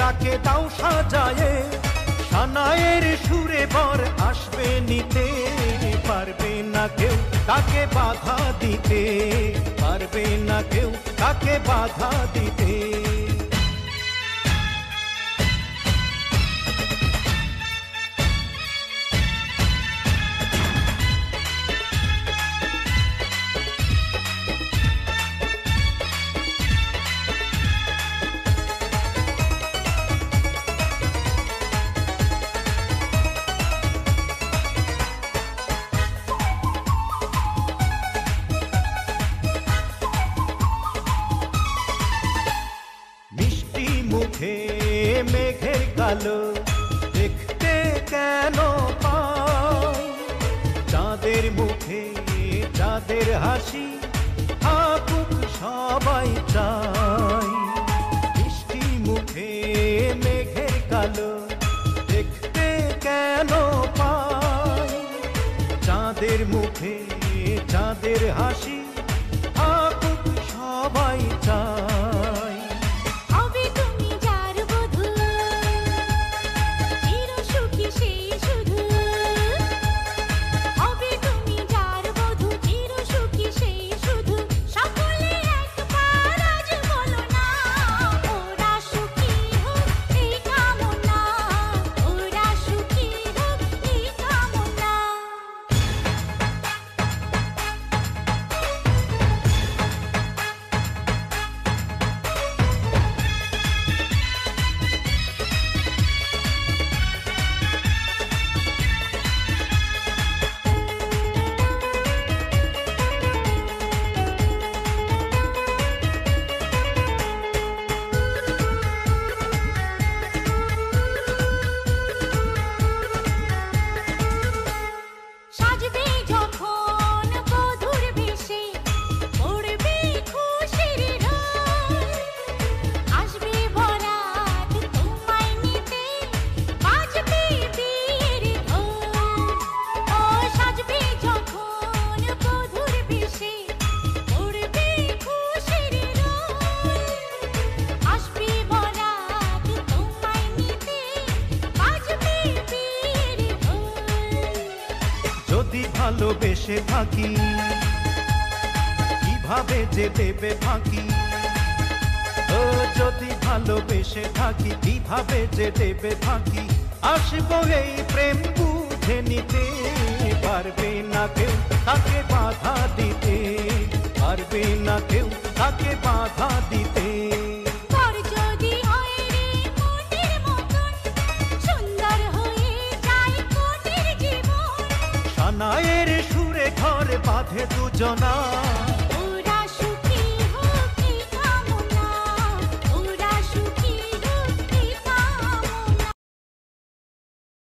তাকে দাও সাজায়ে, সানায়ের সুরে বর আসবে নিতে। পারবে না কেউ তাকে বাধা দিতে, পারবে না কেউ তাকে বাধা দিতে। মুখে মেঘের কালো দেখতে কেন পাই, চাঁদের মুখে চাঁদের হাসি থাকুক সবাই চাই। মিষ্টি মুখে মেঘের কালো দেখতে কেন পাই, চাঁদের মুখে চাঁদের হাসি থাকুক সবাই চাই। যদি ভালোবেসে থাকি কিভাবে যে দেবে ফাঁকি, ও যদি ভালোবেসে থাকি কিভাবে যে দেবে ফাঁকি। আসবো এই প্রেম বুঝে নিতে, পারবে না কেউ তাকে বাধা দিতে, পারবে না কেউ তাকে বাধা দিতে। সানায়ের সুরে ঘরে বাঁধে দুজনা।